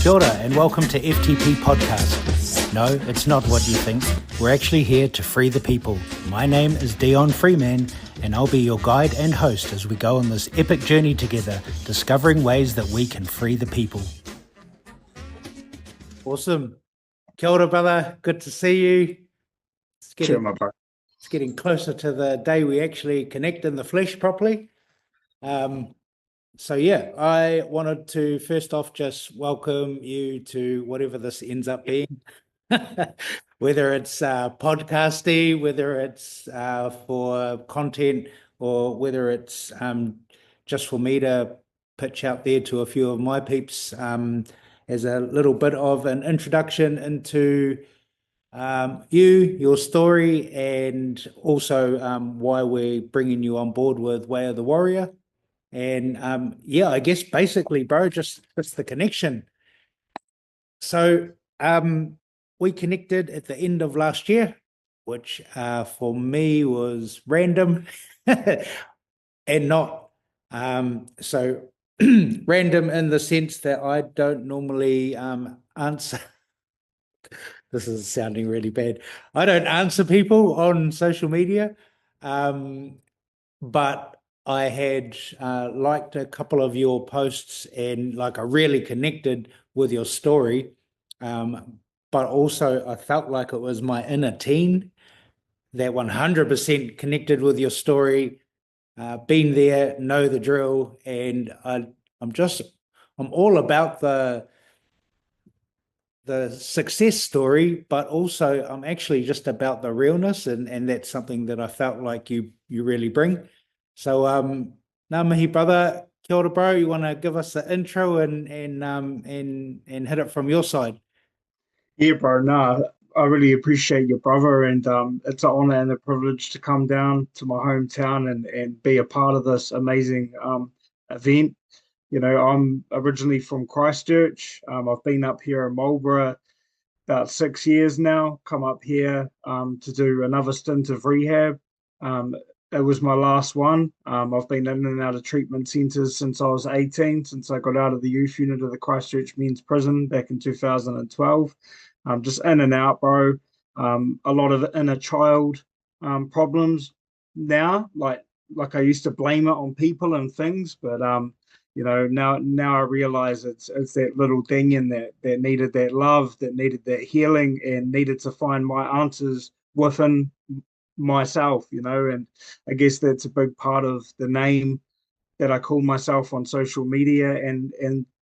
Kia ora and welcome to FTP Podcast. No, it's not what you think. We're actually here to free the people. My name is Dion Freeman and I'll be your guide and host as we go on this epic journey together, discovering ways that we can free the people. Awesome. Kia ora, brother. Good to see you. It's getting closer to the day we actually connect in the flesh properly. So I wanted to first off just welcome you to whatever this ends up being, whether it's podcasty, whether it's for content, or whether it's just for me to pitch out there to a few of my peeps as a little bit of an introduction into your story, and also why we're bringing you on board with Way of the Warrior. And I guess basically, bro, just the connection. So we connected at the end of last year, which for me was random and not so random in the sense that I don't normally answer. This is sounding really bad. I don't answer people on social media, but I had liked a couple of your posts and I really connected with your story. But also I felt like it was my inner teen that 100% connected with your story, been there, know the drill. And I'm all about the success story, but also I'm actually just about the realness, and that's something that I felt like you really bring. So ngā mihi, brother. Kia ora, bro. You want to give us the intro and hit it from your side? Yeah, bro. No, I really appreciate your brother, and it's an honor and a privilege to come down to my hometown and be a part of this amazing event. You know, I'm originally from Christchurch. I've been up here in Marlborough about 6 years now. Come up here to do another stint of rehab. It was my last one. I've been in and out of treatment centres since I was 18, since I got out of the youth unit of the Christchurch Men's Prison back in 2012. Just in and out, bro. A lot of inner child problems now. Like I used to blame it on people and things, but now I realize it's that little thing in that needed that love, that needed that healing, and needed to find my answers within myself, and I guess that's a big part of the name that I call myself on social media, and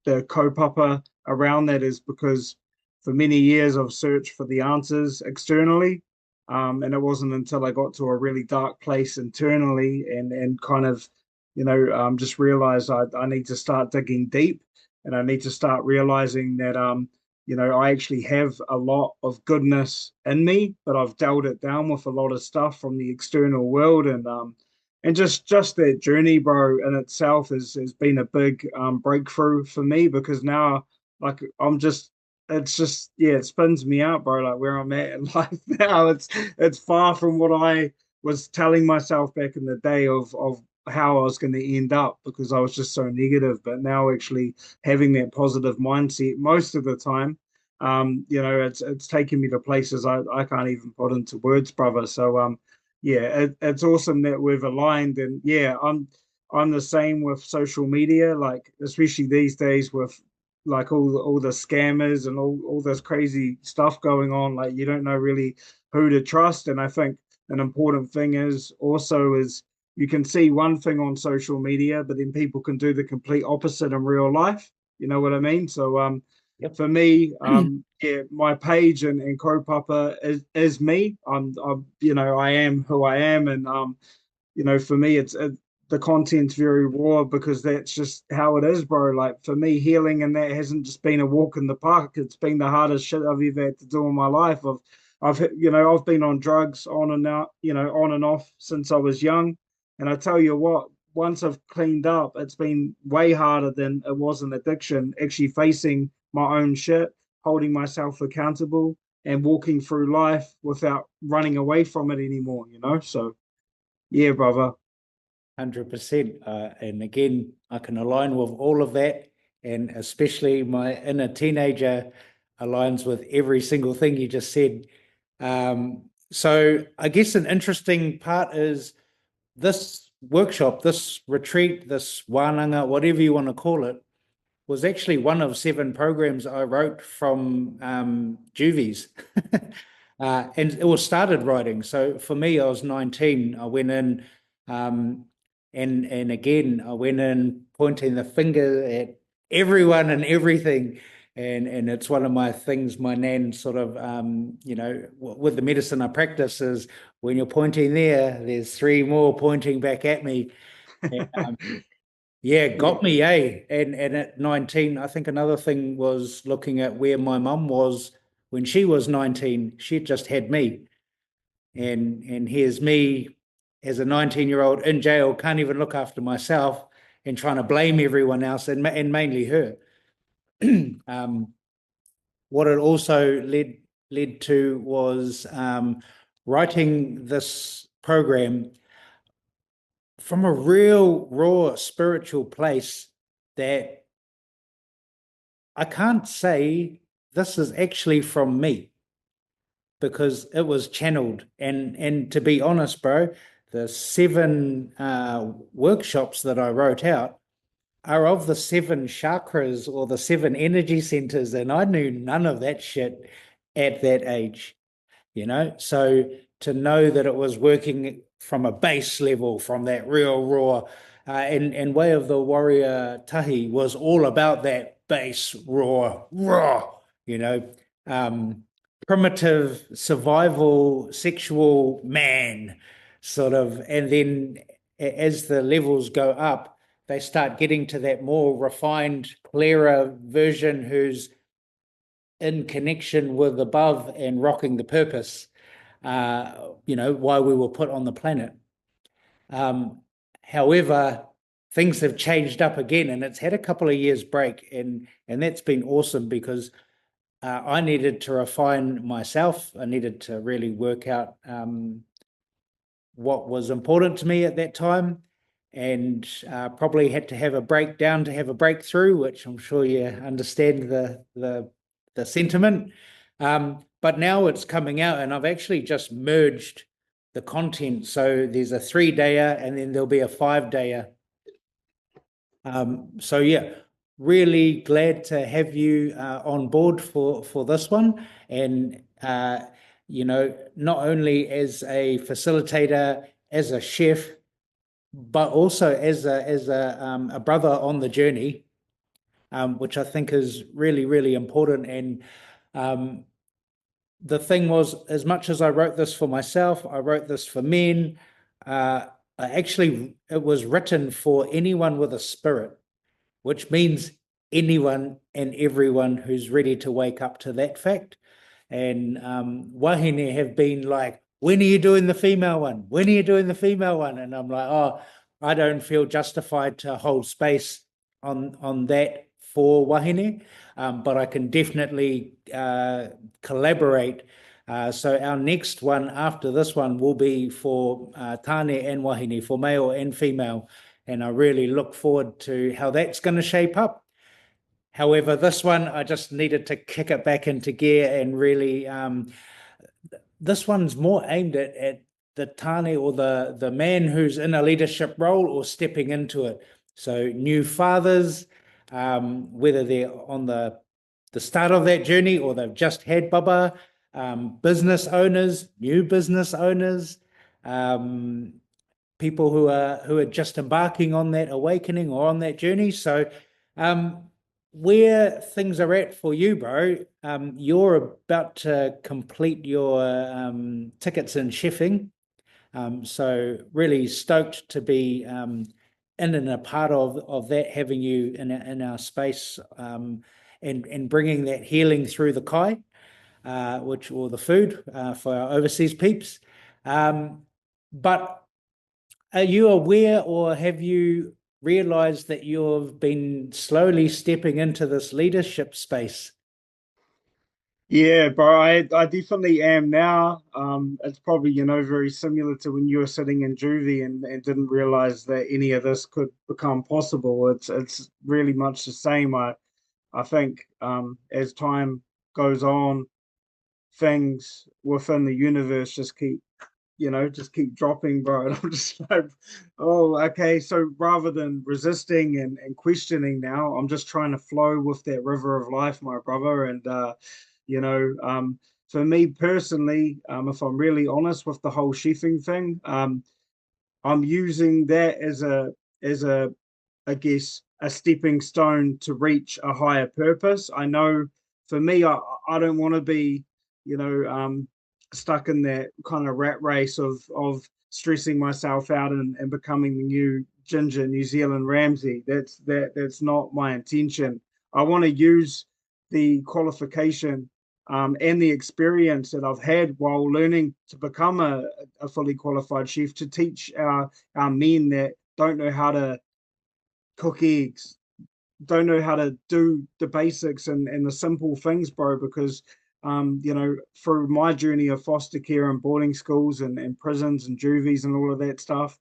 the kaupapa around that is because for many years I've searched for the answers externally, and it wasn't until I got to a really dark place internally and kind of just realized I need to start digging deep, and I need to start realizing that I actually have a lot of goodness in me, but I've dealt it down with a lot of stuff from the external world, and just that journey, bro, in itself has been a big breakthrough for me, because now it spins me out, bro, like where I'm at in life now. It's far from what I was telling myself back in the day of how I was going to end up, because I was just so negative. But now actually having that positive mindset most of the time, it's taken me to places I can't even put into words, brother. So it's awesome that we've aligned, and I'm the same with social media, like especially these days with like all the scammers and all this crazy stuff going on. Like you don't know really who to trust, and I think an important thing is you can see one thing on social media, but then people can do the complete opposite in real life. You know what I mean? So Yep. for me, my page and kaupapa is me. I am who I am, and for me, the content's very raw, because that's just how it is, bro. Like for me, healing and that hasn't just been a walk in the park. It's been the hardest shit I've ever had to do in my life. I've been on drugs on and out, on and off since I was young. And I tell you what, once I've cleaned up, it's been way harder than it was an addiction, actually facing my own shit, holding myself accountable, and walking through life without running away from it anymore, So, yeah, brother. 100%. And again, I can align with all of that. and especially my inner teenager aligns with every single thing you just said. So I guess an interesting part is this workshop, this retreat, this wānanga, whatever you want to call it, was actually one of 7 programs I wrote from Juvies. And it was started writing. So for me, I was 19. I went in, and again, I went in pointing the finger at everyone and everything. And it's one of my things, my nan sort of, with the medicine I practice is when you're pointing there, there's 3 more pointing back at me. And, yeah, got me, eh? And at 19, I think another thing was looking at where my mum was when she was 19. She'd just had me. And here's me as a 19-year-old in jail, can't even look after myself and trying to blame everyone else and mainly her. What it also led to was writing this program from a real raw spiritual place that I can't say this is actually from me because it was channeled. And to be honest, bro, the 7 workshops that I wrote out are of the 7 chakras or the 7 energy centers, and I knew none of that shit at that age, So to know that it was working from a base level, from that real raw, and Way of the Warrior Tahi was all about that base raw, primitive survival, sexual man sort of, and then as the levels go up, they start getting to that more refined, clearer version who's in connection with above and rocking the purpose, why we were put on the planet. However, things have changed up again, and it's had a couple of years break, and that's been awesome because I needed to refine myself. I needed to really work out what was important to me at that time, and probably had to have a breakdown to have a breakthrough, which I'm sure you understand the sentiment. But now it's coming out, and I've actually just merged the content. So there's a 3-dayer, and then there'll be a 5-dayer. So yeah, really glad to have you on board for this one, and not only as a facilitator, as a chef, but also as a brother on the journey, which I think is really, really important. And the thing was, as much as I wrote this for myself, I wrote this for men. It was written for anyone with a spirit, which means anyone and everyone who's ready to wake up to that fact. And wahine have been like, when are you doing the female one? When are you doing the female one? And I'm like, oh, I don't feel justified to hold space on that for wahine, but I can definitely collaborate. So our next one after this one will be for tane and wahine, for male and female. And I really look forward to how that's going to shape up. However, this one, I just needed to kick it back into gear and really, this one's more aimed at the tane or the man who's in a leadership role or stepping into it. So new fathers, whether they're on the start of that journey or they've just had baba, business owners, new business owners, people who are just embarking on that awakening or on that journey. So where things are at for you, bro, you're about to complete your tickets in chefing. So really stoked to be in and a part of that, having you in our space, and bringing that healing through the kai, or the food for our overseas peeps. But are you aware, or have you realized that you've been slowly stepping into this leadership space? Yeah, bro, I definitely am now. It's probably, very similar to when you were sitting in juvie and didn't realize that any of this could become possible. It's really much the same. I think as time goes on, things within the universe just keep dropping, bro. And I'm just like, oh, okay. So rather than resisting and questioning now, I'm just trying to flow with that river of life, my brother. And you know, for me personally, if I'm really honest with the whole chefing thing, I'm using that as a I guess a stepping stone to reach a higher purpose. I know for me, I don't want to be, stuck in that kind of rat race of stressing myself out and becoming the new Ginger New Zealand Ramsay. That's not my intention. I want to use the qualification and the experience that I've had while learning to become a fully qualified chef to teach our men that don't know how to cook eggs, don't know how to do the basics and the simple things, bro, because through my journey of foster care and boarding schools and prisons and juvies and all of that stuff,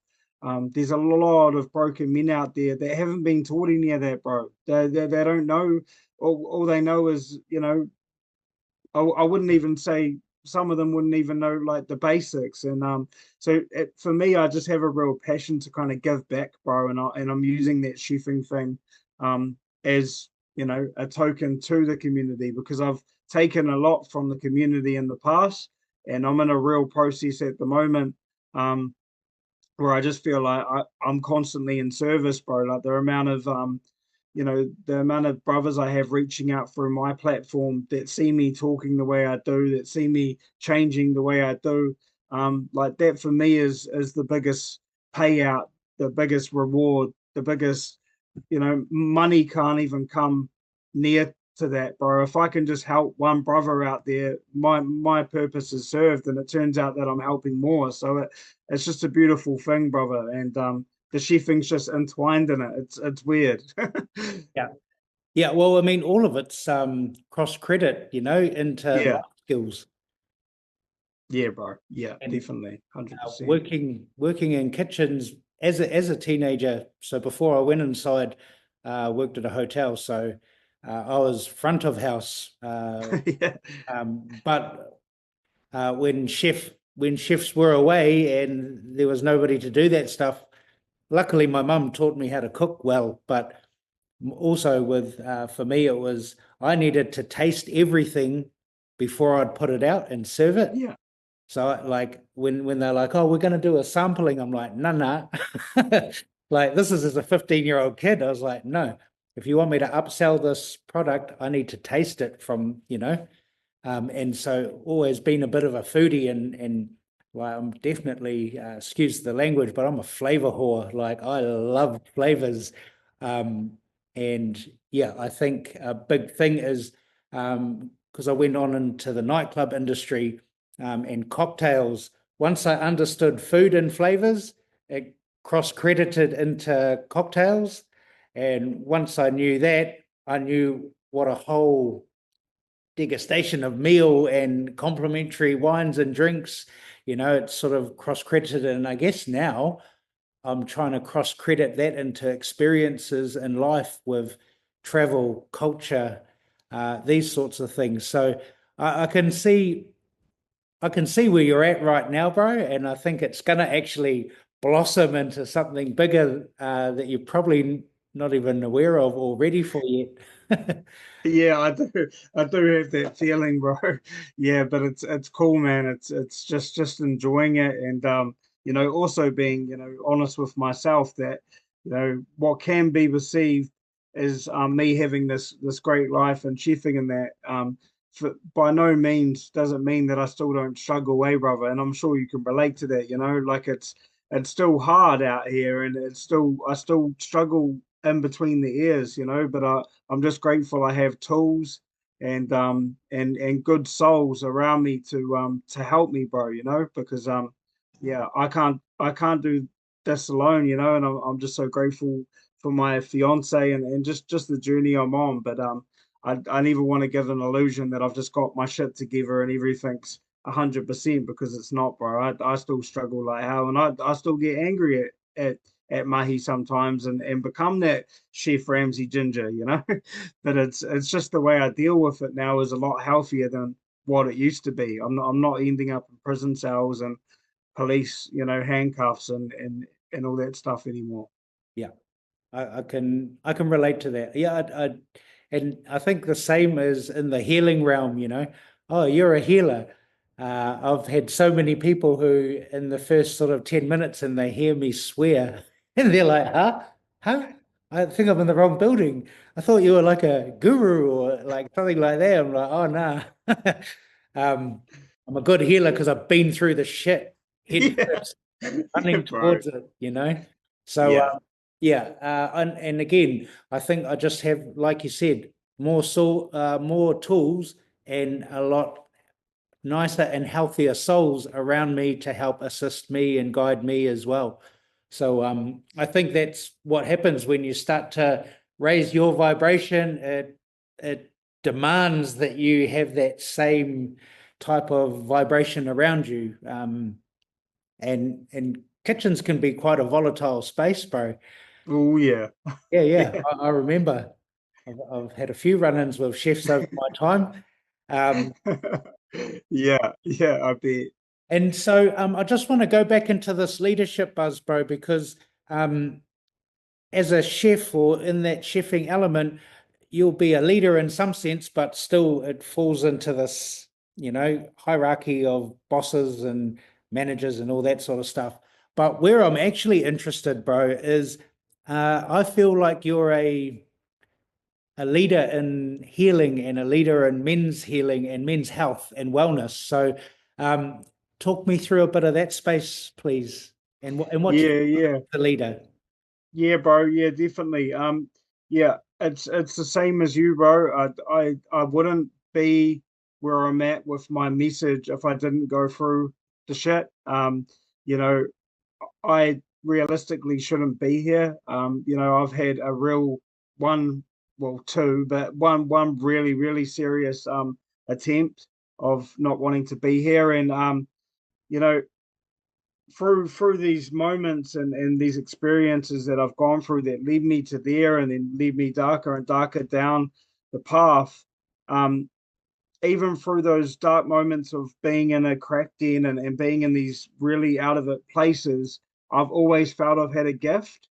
there's a lot of broken men out there that haven't been taught any of that, bro. They don't know. All they know is, I wouldn't even say some of them wouldn't even know like the basics. And for me, I just have a real passion to kind of give back, bro. And I'm using that chefing thing as a token to the community because I've taken a lot from the community in the past, and I'm in a real process at the moment um, where I just feel like I'm constantly in service, bro. Like the amount of brothers I have reaching out through my platform that see me talking the way I do, that see me changing the way I do, like that for me is the biggest payout, the biggest reward, the biggest, money can't even come near to that, bro. If I can just help one brother out there, my purpose is served, and it turns out that I'm helping more. So it's just a beautiful thing, brother. And the chefing's just entwined in it. It's weird. Yeah. Yeah, well, I mean, all of it's cross credit, into Yeah, life skills. yeah, bro. Yeah, And definitely, 100%. working in kitchens as a teenager. So before I went inside, worked at a hotel. So I was front of house. Yeah, But when chefs were away and there was nobody to do that stuff, luckily my mum taught me how to cook well. But also with for me, it was I needed to taste everything before I'd put it out and serve it. yeah, So like when they're like, "Oh, we're going to do a sampling," I'm like, "No, no." Like this is as a 15-year-old kid. I was like, "No. If you want me to upsell this product, I need to taste it from." And so always been a bit of a foodie and like I'm definitely excuse the language, but I'm a flavor whore. Like I love flavors. Um, and yeah, I think a big thing is because I went on into the nightclub industry and cocktails. Once I understood food and flavors, it cross-credited into cocktails. And once I knew that, I knew what a whole degustation of meal and complimentary wines and drinks. It's sort of cross-credited. And I guess now I'm trying to cross-credit that into experiences in life with travel, culture, these sorts of things. So I can see where you're at right now, bro, and I think it's going to actually blossom into something bigger that you're probably not even aware of or ready for yet. yeah. I do have that feeling, bro. Yeah, but it's cool, man. It's just enjoying it, and also being honest with myself that what can be perceived as me having this great life and chefing in that by no means doesn't mean that I still don't struggle away, brother. And I'm sure you can relate to that. Like it's still hard out here, and I still struggle in between the ears. But I'm just grateful I have tools and good souls around me to help me, bro. Because yeah, I can't do this alone. And I'm just so grateful for my fiance and just the journey I'm on. But I never want to give an illusion that I've just got my shit together and everything's 100% because it's not, bro. I still struggle like hell, and I still get angry at mahi sometimes and become that Chef Ramsay ginger, you know. But it's just the way I deal with it now is a lot healthier than what it used to be. I'm not ending up in prison cells and police, you know, handcuffs and all that stuff anymore. Yeah, I can relate to that. Yeah, and I think the same is in the healing realm, you know. Oh, you're a healer. I've had so many people who, in the first sort of 10 minutes, and they hear me swear, and they're like, huh? Huh? I think I'm in the wrong building. I thought you were like a guru or like something like that. I'm like, oh, nah. Um, I'm a good healer because I've been through the shit head Yeah, first, yeah, running bro. towards it, you know? So, Yeah. yeah, and again, I think I just have, like you said, more tools and a lot nicer and healthier souls around me to help assist me and guide me as well. So, I think that's what happens when you start to raise your vibration. It demands that you have that same type of vibration around you. And kitchens can be quite a volatile space, bro. Oh yeah. Yeah, yeah. Yeah. I remember I've had a few run-ins with chefs over my time. Um, Yeah, yeah, I bet. and so I just want to go back into this leadership buzz, bro, because as a chef or in that chefing element, you'll be a leader in some sense, but still it falls into this, hierarchy of bosses and managers and all that sort of stuff. But where I'm actually interested, bro, is I feel like you're a leader in healing and a leader in men's healing and men's health and wellness. So, talk me through a bit of that space, please, and what you Yeah, do yeah. as a leader. Yeah, bro. Yeah, definitely. Yeah, it's the same as you, bro. I wouldn't be where I'm at with my message if I didn't go through the shit. You know, I realistically shouldn't be here. I've had a real one, well, two, but one really, really serious attempt of not wanting to be here. And you know, through these moments and these experiences that I've gone through that lead me to there and then lead me darker and darker down the path. Um, Even through those dark moments of being in a crack den and being in these really out of it places, I've always felt I've had a gift.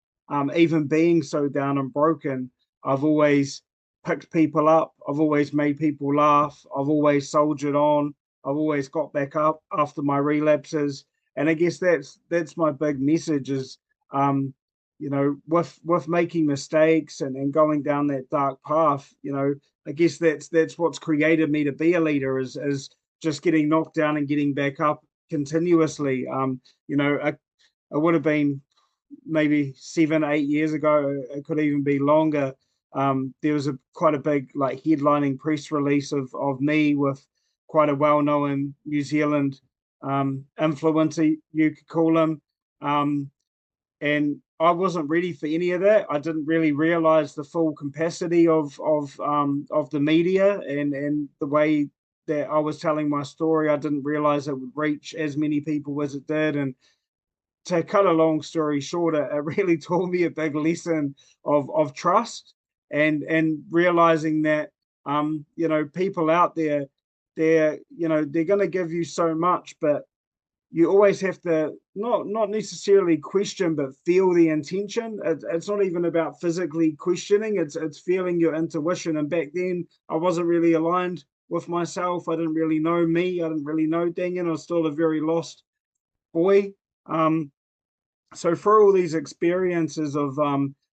Even being so down and broken, I've always picked people up. I've always made people laugh. I've always soldiered on. I've always got back up after my relapses. And I guess that's my big message is with making mistakes and going down that dark path, I guess that's what's created me to be a leader is just getting knocked down and getting back up continuously. It would have been maybe 7, 8 years ago. It could even be longer. There was quite a big like headlining press release of me with quite a well-known New Zealand influencer, you could call him. And I wasn't ready for any of that. I didn't really realize the full capacity of the media and the way that I was telling my story. I didn't realize it would reach as many people as it did. And to cut a long story short, it really taught me a big lesson of trust and realizing that people out there they're going to give you so much, but you always have to not necessarily question but feel the intention. It's not even about physically questioning, it's feeling your intuition. And back then I wasn't really aligned with myself. I didn't really know me. I didn't really know Daniel. I was still a very lost boy. So for all these experiences of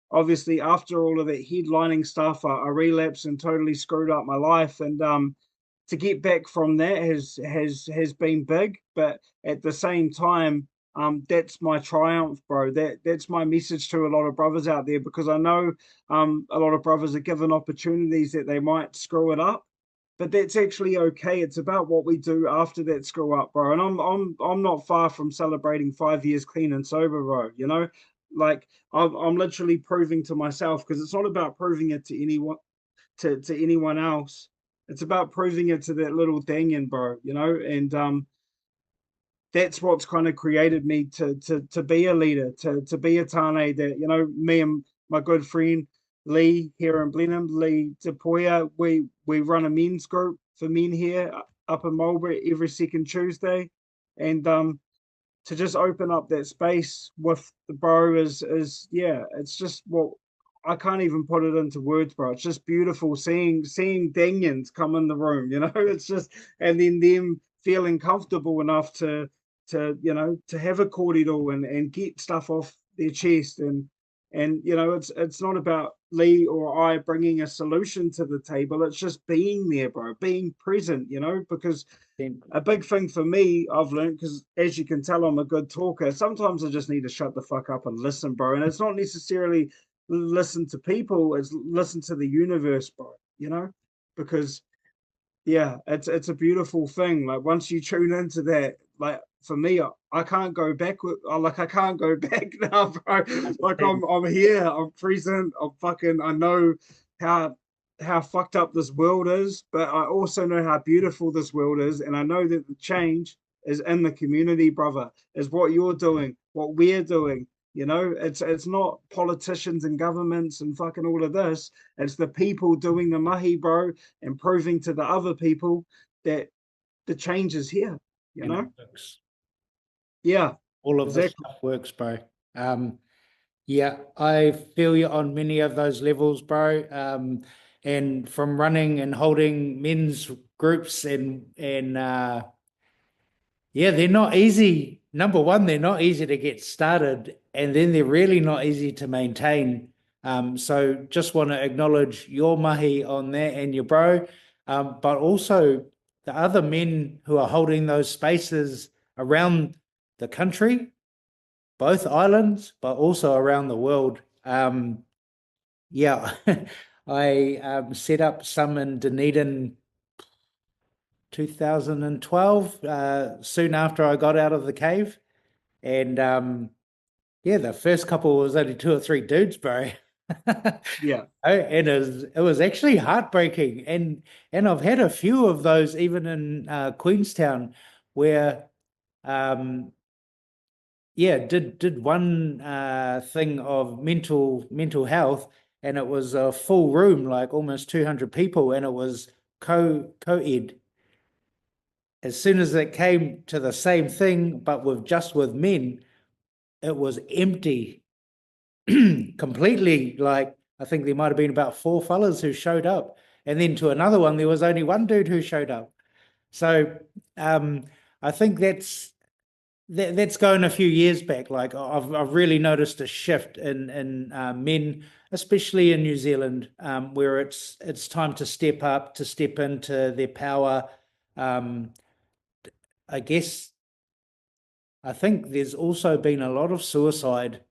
obviously after all of that headlining stuff, I relapsed and totally screwed up my life. And to get back from that has been big, but at the same time, that's my triumph, bro. That's my message to a lot of brothers out there, because I know a lot of brothers are given opportunities that they might screw it up, but that's actually okay. It's about what we do after that screw up, bro. And I'm not far from celebrating 5 years clean and sober, bro. Like I'm literally proving to myself, because it's not about proving it to anyone to anyone else. It's about proving it to that little Dangan, bro, you know, and that's what's kind of created me to be a leader, to be a Tane that, you know, me and my good friend Lee here in Blenheim, Lee DePoya, we run a men's group for men here up in Marlborough every second Tuesday. And to just open up that space with the bro is yeah, it's just what I can't even put it into words, bro. It's just beautiful seeing Danians come in the room, you know. It's just, and then them feeling comfortable enough to you know to have a cordial and get stuff off their chest and you know it's not about Lee or I bringing a solution to the table. It's just being there, bro, being present, you know, because a big thing for me I've learned, because as you can tell I'm a good talker, sometimes I just need to shut the fuck up and listen, bro. And it's not necessarily listen to people, it's listen to the universe, bro, you know, because yeah, it's a beautiful thing. Like once you tune into that, like for me, I can't go back with like I can't go back now, bro. Like I'm here, I'm present, I'm fucking I know how fucked up this world is, but I also know how beautiful this world is, and I know that the change is in the community, brother, is what you're doing, what we're doing. You know, it's not politicians and governments and fucking all of this. It's the people doing the mahi, bro, and proving to the other people that the change is here, you And it know? works. Yeah, All of this exactly. stuff works, bro. Yeah, I feel you on many of those levels, bro. And from running and holding men's groups and yeah, they're not easy. Number one, they're not easy to get started, and then they're really not easy to maintain. So just want to acknowledge your mahi on that and your bro, but also the other men who are holding those spaces around the country, both islands, but also around the world. Yeah, I set up some in Dunedin 2012, soon after I got out of the cave. And yeah, the first couple was only two or three dudes, bro. Yeah, And it was actually heartbreaking. And I've had a few of those even in Queenstown where um yeah, did one thing of mental health, and it was a full room, like almost 200 people, and it was co-ed. As soon as it came to the same thing, but with men, it was empty completely. Like I think there might have been about four fellas who showed up, and then to another one there was only one dude who showed up. So um, I think that's going a few years back. Like I've really noticed a shift in men, especially in New Zealand, where it's time to step up, to step into their power. Um, I guess I think there's also been a lot of suicide.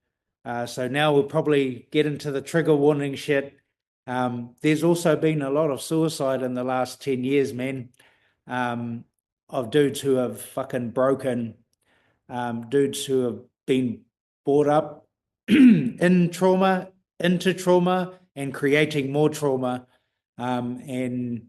So now we'll probably get into the trigger warning shit. There's also been a lot of suicide in the last 10 years, man, um, of dudes who have fucking broken, dudes who have been brought up in trauma, into trauma, and creating more trauma. And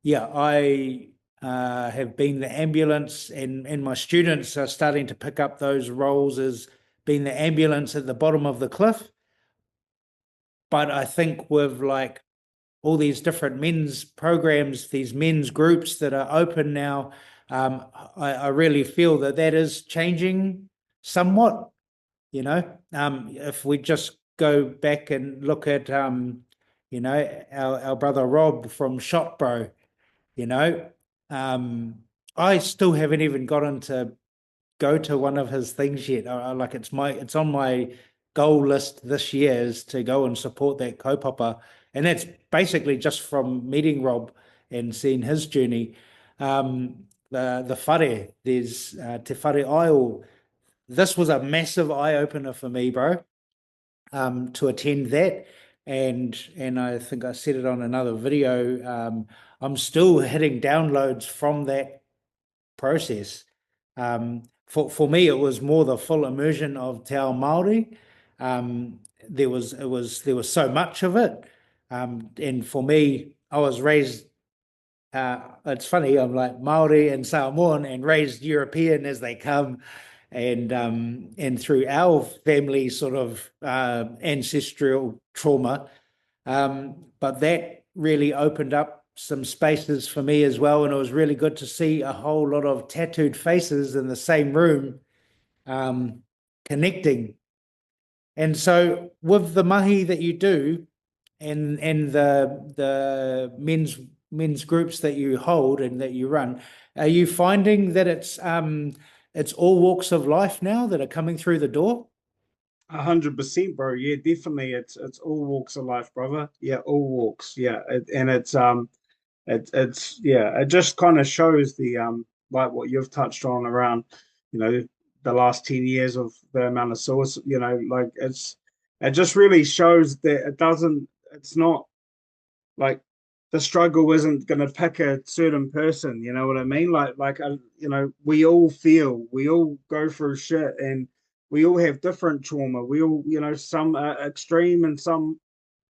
yeah, I have been the ambulance, and my students are starting to pick up those roles as being the ambulance at the bottom of the cliff. But I think with like all these different men's programs, these men's groups that are open now, I really feel that that is changing somewhat. You know, if we just go back and look at, you know, our brother Rob from Shot Bro, you know, um, I still haven't even gotten to go to one of his things yet. Like it's on my goal list this year is to go and support that kaupapa, and that's basically just from meeting Rob and seeing his journey. The whare, there's Te Whare Aisle. This was a massive eye opener for me, bro. To attend that, and I think I said it on another video. I'm still hitting downloads from that process. For me, it was more the full immersion of Te Ao Māori. There was so much of it, and for me, I was raised. It's funny. I'm like Maori and Samoan, and raised European as they come, and through our family sort of ancestral trauma. But that really opened up some spaces for me as well, and it was really good to see a whole lot of tattooed faces in the same room, connecting. And so, with the mahi that you do, and the men's groups that you hold and that you run, are you finding that it's all walks of life now that are coming through the door? 100%, bro. Yeah, definitely. It's all walks of life, brother. Yeah, all walks. Yeah, and it's yeah, it just kind of shows the like what you've touched on around, you know, the last 10 years of the amount of source, you know, like it just really shows that it's not like the struggle isn't going to pick a certain person, you know what I mean? You know, we all feel, we all go through shit, and we all have different trauma. We all, you know, some are extreme and some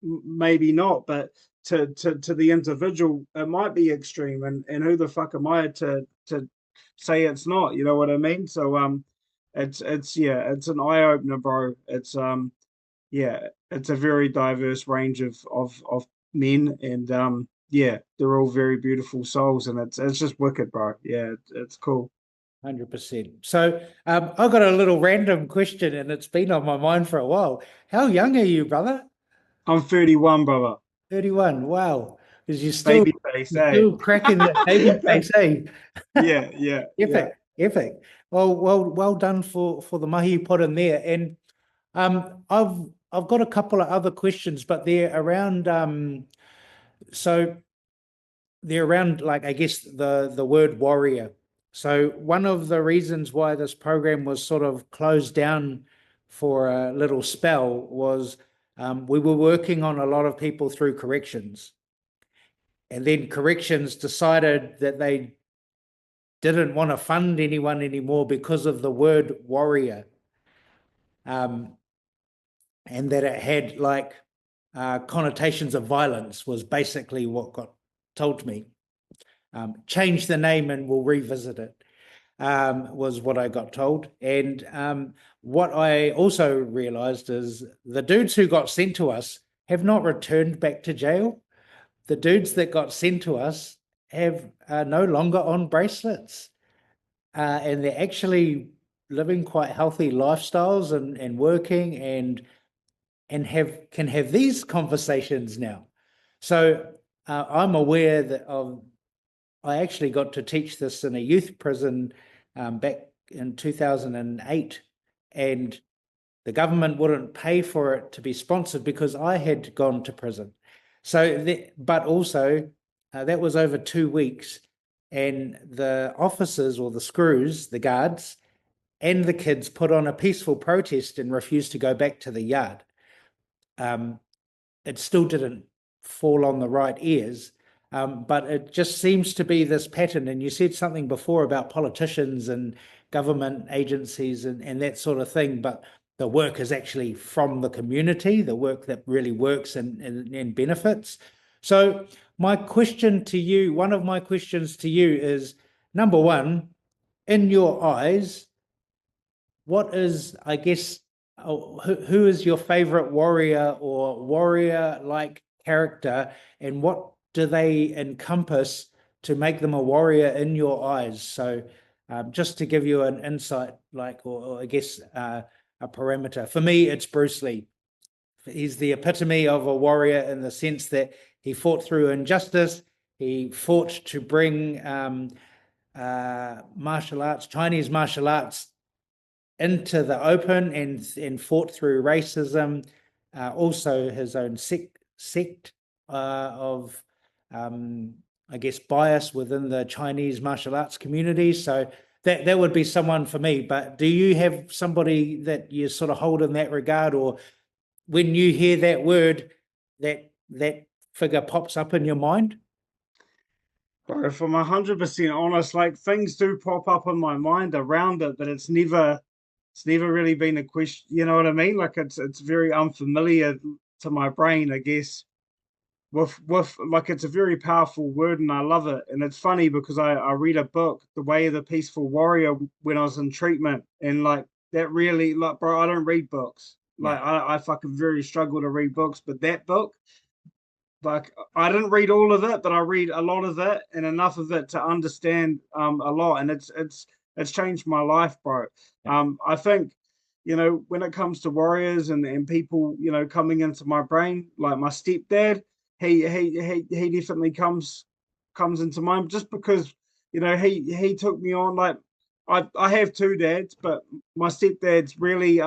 maybe not, but to the individual, it might be extreme, and who the fuck am I to say it's not? You know what I mean? So it's yeah, it's an eye opener, bro. It's yeah, it's a very diverse range of men, and yeah, they're all very beautiful souls, and it's just wicked, bro. Yeah, it's cool. 100%. So I've got a little random question, and it's been on my mind for a while. How young are you, brother? I'm 31, brother. 31. Wow. Because Baby face, you're eh? still cracking that baby face, eh? Yeah, yeah, yeah. Epic, epic. Well done for the mahi pot in there. And I've got a couple of other questions, but so they're around, like, I guess the word warrior. So one of the reasons why this program was sort of closed down for a little spell was we were working on a lot of people through corrections. And then corrections decided that they didn't want to fund anyone anymore because of the word warrior, and that it had like connotations of violence, was basically what got told to me. Change the name and we'll revisit it, was what I got told. And what I also realized is the dudes who got sent to us have not returned back to jail. The dudes that got sent to us are no longer on bracelets, and they're actually living quite healthy lifestyles, and working, and can have these conversations now. So I'm aware I actually got to teach this in a youth prison back in 2008, and the government wouldn't pay for it to be sponsored because I had gone to prison. But also that was over 2 weeks, and the officers, or the screws, the guards, and the kids put on a peaceful protest and refused to go back to the yard. It still didn't fall on the right ears, but it just seems to be this pattern. And you said something before about politicians and government agencies and that sort of thing, but the work is actually from the community, the work that really works and benefits. So my question to you, one of my questions to you is, number one, in your eyes, what is, I guess, who is your favorite warrior or warrior-like character, and what do they encompass to make them a warrior in your eyes? So, just to give you an insight, or I guess a parameter. For me, it's Bruce Lee. He's the epitome of a warrior in the sense that he fought through injustice. He fought to bring martial arts, Chinese martial arts, into the open, and fought through racism. Also, his own sect of, I guess, bias within the Chinese martial arts community. So that would be someone for me. But do you have somebody that you sort of hold in that regard, or when you hear that word, that figure pops up in your mind? Bro, if I'm 100% honest, like things do pop up in my mind around it, but it's never really been a question. You know what I mean? Like it's very unfamiliar to my brain, I guess. with like it's a very powerful word and I love it. And it's funny because I read a book, The Way of the Peaceful Warrior, when I was in treatment, and like that really, like, bro, I don't read books. Yeah. Like I fucking very struggle to read books, but that book, like I didn't read all of it, but I read a lot of it and enough of it to understand a lot. And it's changed my life, bro. Yeah. I think, when it comes to warriors and people, coming into my brain, like my stepdad, he definitely comes into mind just because, he took me on. Like I have two dads, but my stepdad's really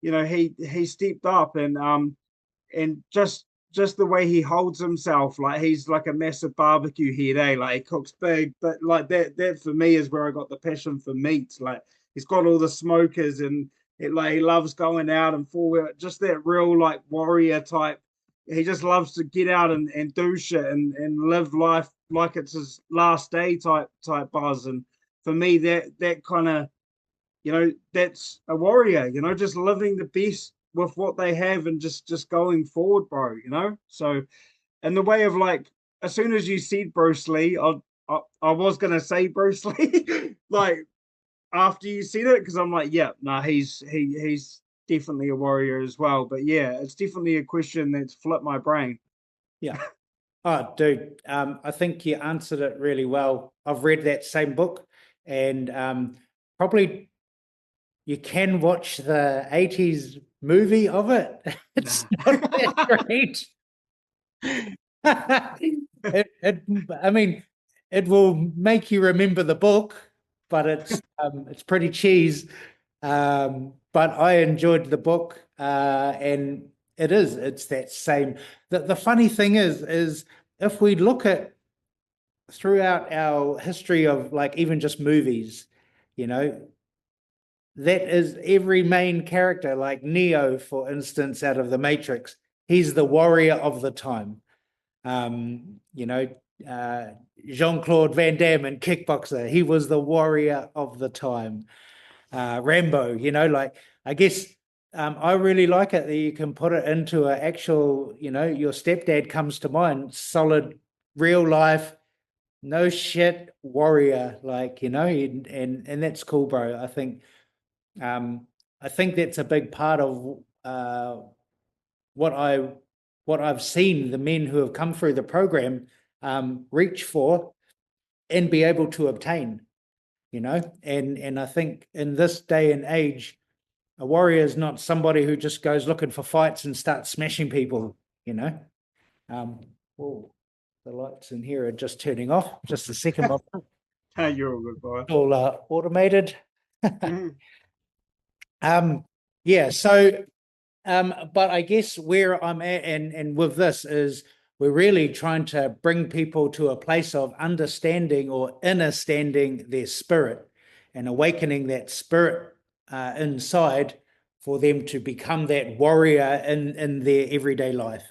he stepped up and just the way he holds himself, like he's like a massive barbecue head, eh? Like he cooks big, but like that for me is where I got the passion for meat. Like he's got all the smokers and like he loves going out and forward, just that real like warrior type. He just loves to get out and do shit and live life like it's his last day type buzz. And for me, that kind of, that's a warrior, just living the best with what they have and just going forward, bro. So in the way of like, as soon as you said Bruce Lee, I was gonna say Bruce Lee, like after you said it, because I'm like, yeah, no, he's definitely a warrior as well. But yeah, it's definitely a question that's flipped my brain. Yeah. Oh, dude, I think you answered it really well. I've read that same book, and probably you can watch the 80s movie of it. It's not that great. I mean, it will make you remember the book, but it's pretty cheese. But I enjoyed the book, and it's that same. The funny thing is if we look at throughout our history of like even just movies, you know, that is every main character, like Neo, for instance, out of the Matrix. He's the warrior of the time. You know, uh, Jean-Claude Van Damme in Kickboxer, he was the warrior of the time. Rambo, like I guess I really like it that you can put it into an actual, your stepdad comes to mind, solid, real life, no shit warrior, like, and that's cool, bro. I think that's a big part of what I've seen the men who have come through the program reach for and be able to obtain, and I think in this day and age, a warrior is not somebody who just goes looking for fights and starts smashing people, you know. Oh, the lights in here are just turning off. Just a second, Bob. You're a good boy. All automated. Mhm. Yeah, so but I guess where I'm at and with this is we're really trying to bring people to a place of understanding or understanding their spirit and awakening that spirit inside for them to become that warrior in their everyday life.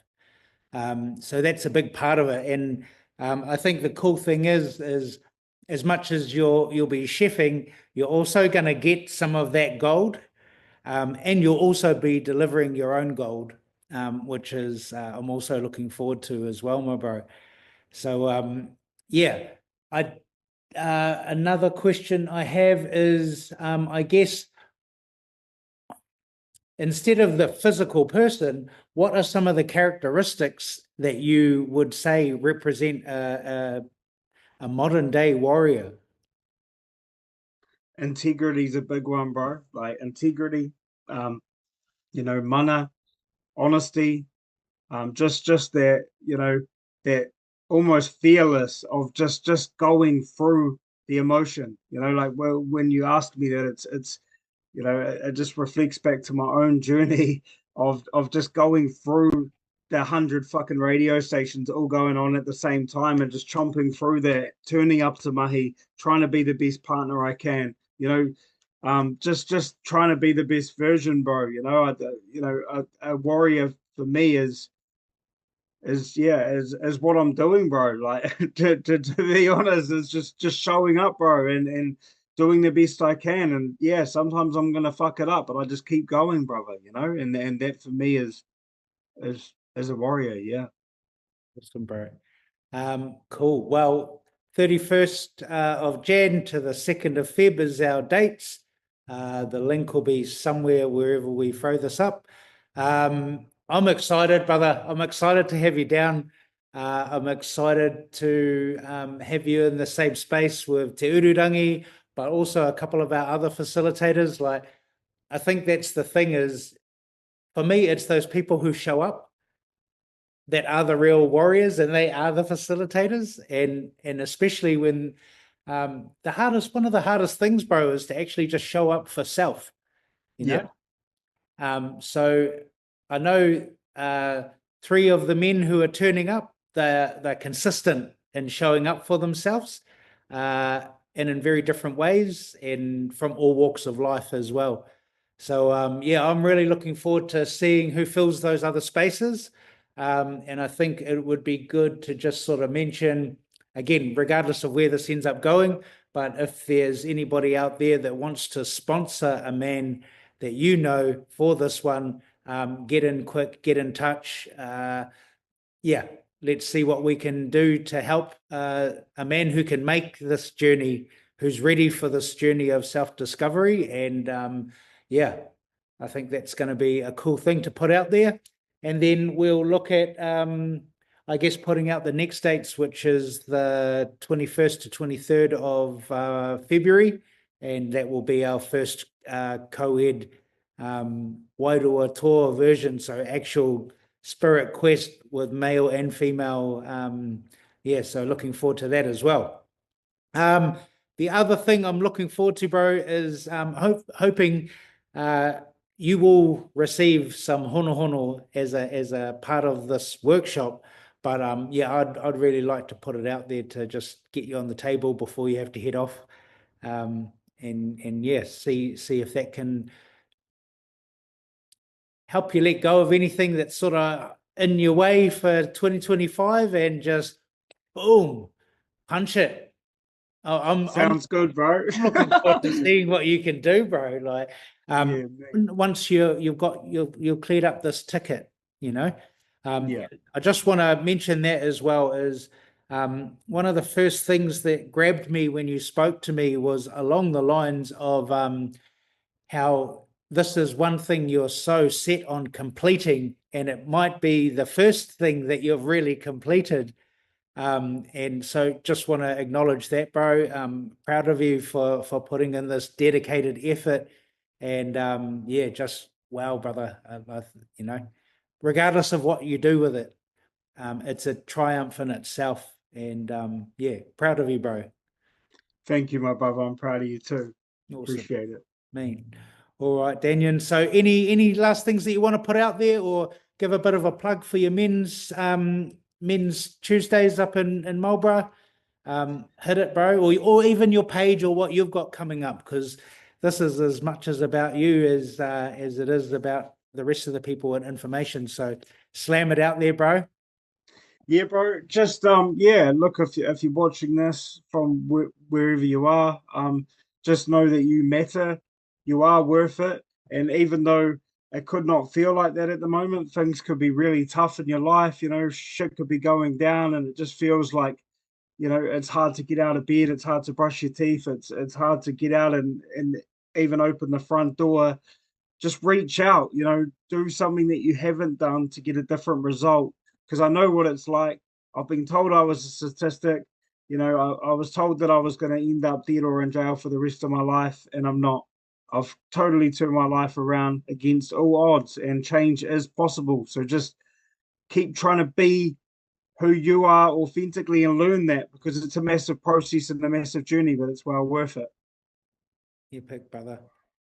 So that's a big part of it. And I think the cool thing is as much as you'll be chefing, you're also going to get some of that gold, and you'll also be delivering your own gold, which is I'm also looking forward to as well, my bro. So yeah, I another question I have is I guess instead of the physical person, what are some of the characteristics that you would say represent a modern day warrior? Integrity is a big one, bro. Like integrity, mana, honesty, just that, that almost fearless of just going through the emotion. Like, well, when you asked me that, it's it just reflects back to my own journey of just going through the 100 fucking radio stations all going on at the same time and just chomping through that, turning up to mahi, trying to be the best partner I can. Just trying to be the best version, bro. A warrior for me is what I'm doing, bro. Like to be honest, is just showing up, bro, and doing the best I can. And yeah, sometimes I'm gonna fuck it up, but I just keep going, brother. And that for me is a warrior. Yeah. Awesome, bro. Cool. Well, 31st of Jan to the 2nd of Feb is our dates. The link will be somewhere wherever we throw this up. I'm excited, brother. I'm excited to have you down. I'm excited to have you in the same space with Te Ururangi, but also a couple of our other facilitators. Like, I think that's the thing is, for me, it's those people who show up that are the real warriors and they are the facilitators. And especially when one of the hardest things, bro, is to actually just show up for self, you know? So I know three of the men who are turning up, they're consistent in showing up for themselves and in very different ways and from all walks of life as well. So I'm really looking forward to seeing who fills those other spaces. And I think it would be good to just sort of mention, again, regardless of where this ends up going, but if there's anybody out there that wants to sponsor a man that you know for this one, get in quick, get in touch. Let's see what we can do to help a man who can make this journey, who's ready for this journey of self-discovery. And I think that's going to be a cool thing to put out there. And then we'll look at, I guess, putting out the next dates, which is the 21st to 23rd of February. And that will be our first co-ed Wairua tour version. So actual Spirit Quest with male and female. So looking forward to that as well. The other thing I'm looking forward to, bro, is hoping you will receive some hono as a part of this workshop. But I'd really like to put it out there to just get you on the table before you have to head off. See if that can help you let go of anything that's sort of in your way for 2025 and just boom, punch it. Sounds good, bro. I'm looking forward to seeing what you can do, bro. Like, once you've cleared up this ticket, you know. I just want to mention that as well is one of the first things that grabbed me when you spoke to me was along the lines of how this is one thing you're so set on completing, and it might be the first thing that you've really completed. And so just want to acknowledge that, bro. Proud of you for putting in this dedicated effort. And just wow, brother. Regardless of what you do with it, it's a triumph in itself. And proud of you, bro. Thank you, my brother. I'm proud of you too. Awesome. Appreciate it. Mean. All right, Daniel. So any last things that you want to put out there or give a bit of a plug for your men's Tuesdays up in Marlborough? Hit it, bro, or even your page or what you've got coming up, because this is as much as about you as it is about the rest of the people and information. So slam it out there, bro. Yeah, bro. Just look, if you're watching this from wherever you are, just know that you matter. You are worth it. And even though it could not feel like that at the moment, things could be really tough in your life, shit could be going down, and it just feels like, it's hard to get out of bed, it's hard to brush your teeth, it's hard to get out and even open the front door. Just reach out, do something that you haven't done to get a different result. Because I know what it's like. I've been told I was a statistic. I was told that I was going to end up dead or in jail for the rest of my life, and I'm not. I've totally turned my life around against all odds, and change is possible. So just keep trying to be who you are authentically and learn that, because it's a massive process and a massive journey, but it's well worth it. Epic, brother.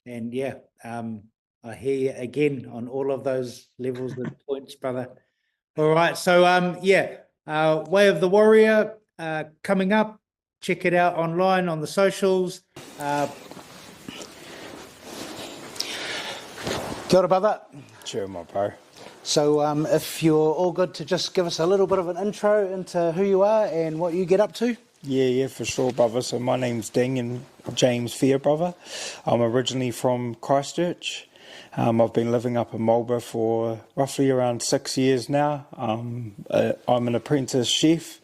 And I hear you again on all of those levels of points, brother. All right. So, Way of the Warrior coming up. Check it out online on the socials. Kia ora, brother. Sure, my bro. So if you're all good to just give us a little bit of an intro into who you are and what you get up to. Yeah, for sure, brother. So my name's Daniel James Fair, brother. I'm originally from Christchurch. I've been living up in Marlborough for roughly around 6 years now. I'm an apprentice chef,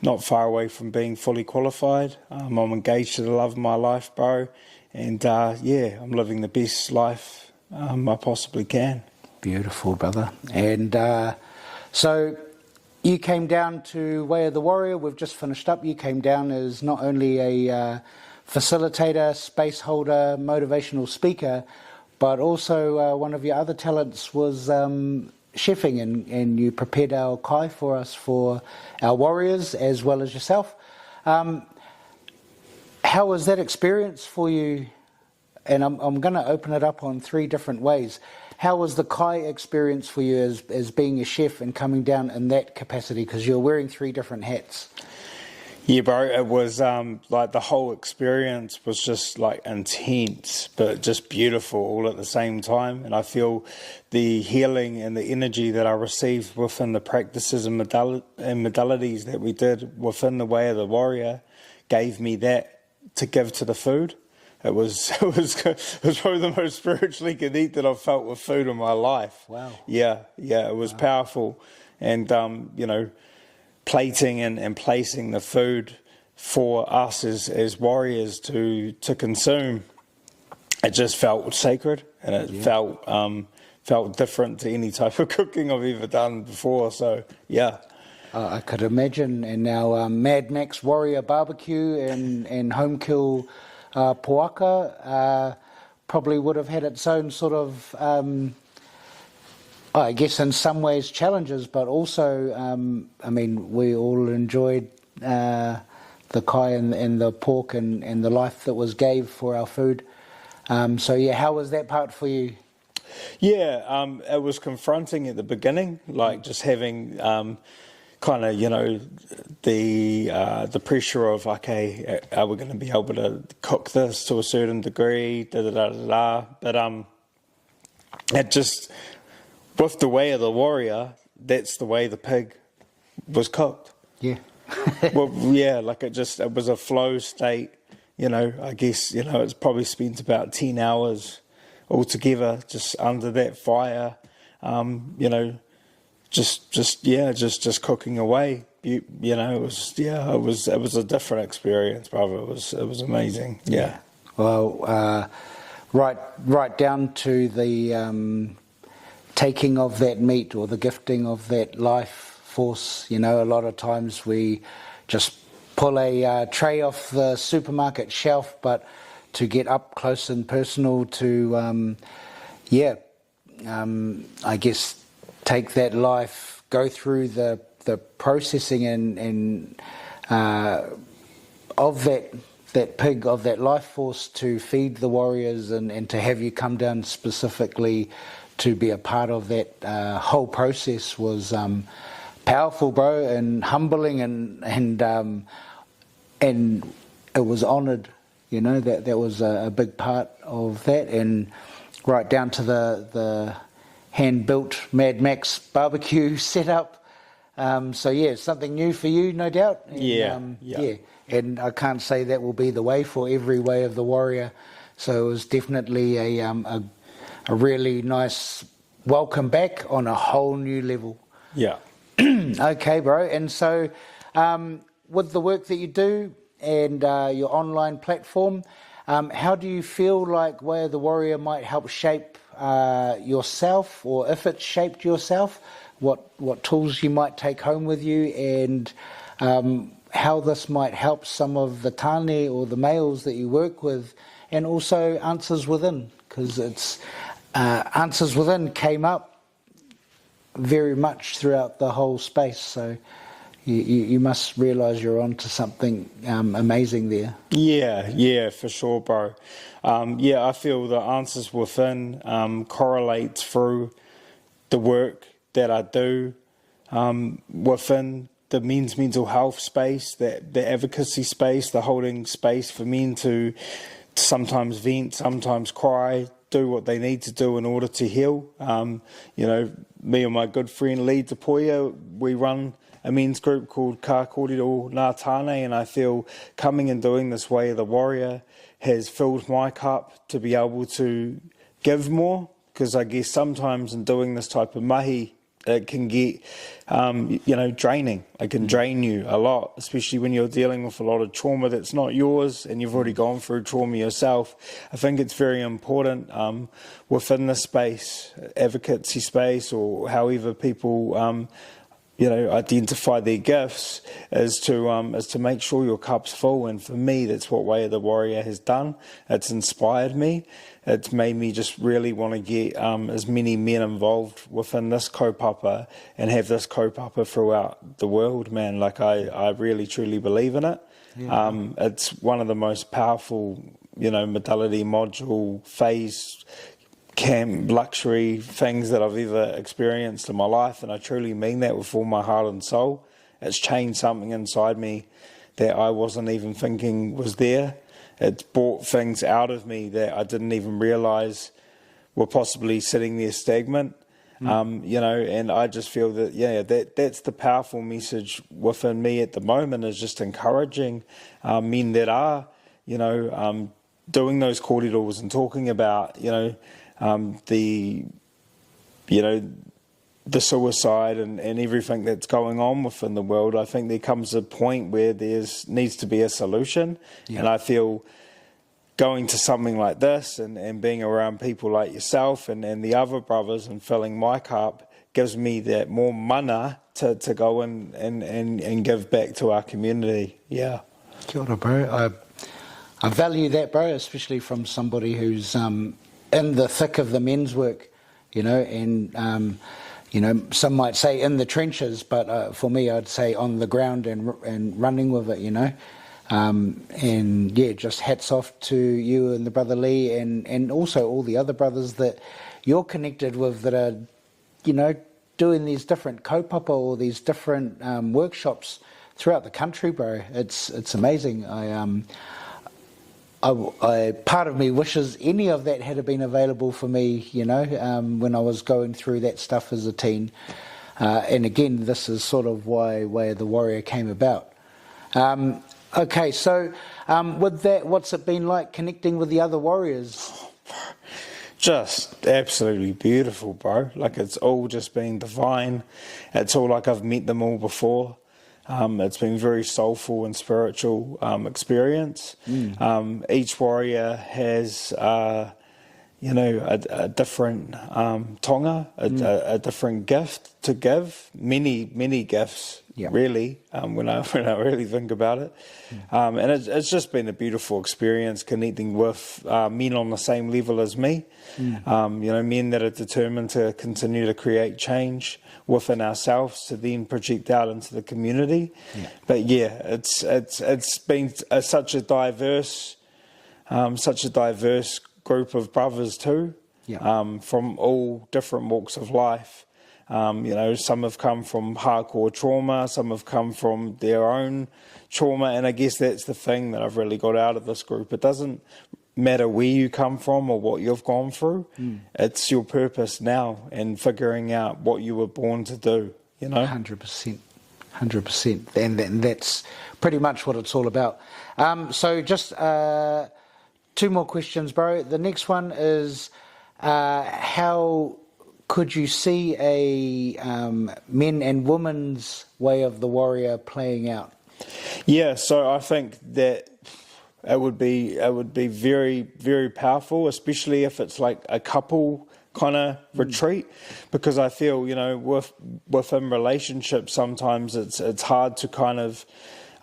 not far away from being fully qualified. I'm engaged to the love of my life, bro. And yeah, I'm living the best life I possibly can. Beautiful, brother. And so you came down to Way of the Warrior. We've just finished up. You came down as not only a facilitator, space holder, motivational speaker, but also one of your other talents was chefing, and you prepared our kai for us, for our warriors as well as yourself. How was that experience for you? And I'm going to open it up on 3 different ways. How was the kai experience for you as being a chef and coming down in that capacity? Because you're wearing 3 different hats. Yeah, bro, it was like the whole experience was just like intense, but just beautiful all at the same time. And I feel the healing and the energy that I received within the practices and modalities that we did within the Way of the Warrior gave me that to give to the food. It was probably the most spiritually connected I've felt with food in my life. Wow. Yeah, it was powerful. And, plating and placing the food for us as warriors to consume, it just felt sacred, and it felt different to any type of cooking I've ever done before. So, yeah. I could imagine. And now Mad Max Warrior Barbecue and Home Kill Poaka probably would have had its own sort of, I guess in some ways challenges, but also, I mean, we all enjoyed the kai and the pork and the life that was gave for our food. So yeah, how was that part for you? Yeah, it was confronting at the beginning, like just having kind of, the pressure of, okay, are we going to be able to cook this to a certain degree, but it just, with the Way of the Warrior, that's the way the pig was cooked. Yeah. Well, yeah, like it was a flow state, I guess, it's probably spent about 10 hours altogether just under that fire, just cooking away. It was a different experience, brother. It was amazing. Yeah. Well, right down to the taking of that meat or the gifting of that life force. A lot of times we just pull a tray off the supermarket shelf, but to get up close and personal to, I guess, take that life, go through the processing and of that pig, of that life force, to feed the warriors and to have you come down specifically to be a part of that whole process was powerful, bro, and humbling, and it was honoured. That was a big part of that, and right down to the hand-built Mad Max barbecue setup. So yeah, something new for you, no doubt. And, yeah. And I can't say that will be the way for every Way of the Warrior. So it was definitely a really nice welcome back on a whole new level. Yeah. Okay, bro. And so with the work that you do and your online platform, how do you feel like Way of the Warrior might help shape yourself, or if it shaped yourself, what tools you might take home with you, and how this might help some of the tāne or the males that you work with, and also Answers Within, because it's Answers Within came up very much throughout the whole space. So you must realise you're onto something amazing there. Yeah, for sure, bro. I feel the Answers Within correlates through the work that I do within the men's mental health space, the advocacy space, the holding space for men to sometimes vent, sometimes cry, do what they need to do in order to heal. Me and my good friend Lee Tapoya, we run a men's group called Ka Kōrero Ngā Tāne, and I feel coming and doing this Way of the Warrior has filled my cup to be able to give more, because I guess sometimes in doing this type of mahi, it can get, draining. It can drain you a lot, especially when you're dealing with a lot of trauma that's not yours and you've already gone through trauma yourself. I think it's very important within the space, advocacy space, or however people, identify their gifts, is to make sure your cup's full. And for me, that's what Way of the Warrior has done. It's inspired me. It's made me just really want to get as many men involved within this kaupapa and have this kaupapa throughout the world, man. Like, I really, truly believe in it. Yeah. It's one of the most powerful, modality, module, phase, camp, luxury things that I've ever experienced in my life. And I truly mean that with all my heart and soul. It's changed something inside me that I wasn't even thinking was there. It's brought things out of me that I didn't even realise were possibly sitting there stagnant. And I just feel that, that's the powerful message within me at the moment, is just encouraging men that are, doing those kōreros and talking about, the suicide and everything that's going on within the world. I think there comes a point where needs to be a solution. Yeah. And I feel going to something like this and being around people like yourself and the other brothers and filling my cup gives me that more mana to go and give back to our community. Yeah. Kia ora, bro. I value that, bro, especially from somebody who's in the thick of the men's work, and some might say in the trenches, but for me, I'd say on the ground and running with it, and yeah, just hats off to you and the brother Lee and also all the other brothers that you're connected with that are, doing these different kaupapa or these different workshops throughout the country, bro. It's amazing. I part of me wishes any of that had been available for me, when I was going through that stuff as a teen. And again, this is sort of why Way of the Warrior came about. Okay, so with that, what's it been like connecting with the other warriors? Just absolutely beautiful, bro. Like, it's all just been divine. It's all like I've met them all before. It's been very soulful and spiritual experience. Each warrior has, a different tonga, a different gift to give. Many gifts, really. When I really think about it, and it's just been a beautiful experience connecting with men on the same level as me. Men that are determined to continue to create change within ourselves to then project out into the community. But it's been such a diverse group of brothers too, from all different walks of life. Some have come from hardcore trauma, some have come from their own trauma, and I guess that's the thing that I've really got out of this group. It doesn't matter where you come from or what you've gone through. It's your purpose now and figuring out what you were born to do, 100%. And that's pretty much what it's all about. So just 2 more questions, bro. The next one is, how could you see a men and women's Way of the Warrior playing out? Yeah, so I think that it would be very, very powerful, especially if it's like a couple kind of retreat, because I feel, within relationships sometimes it's hard to kind of,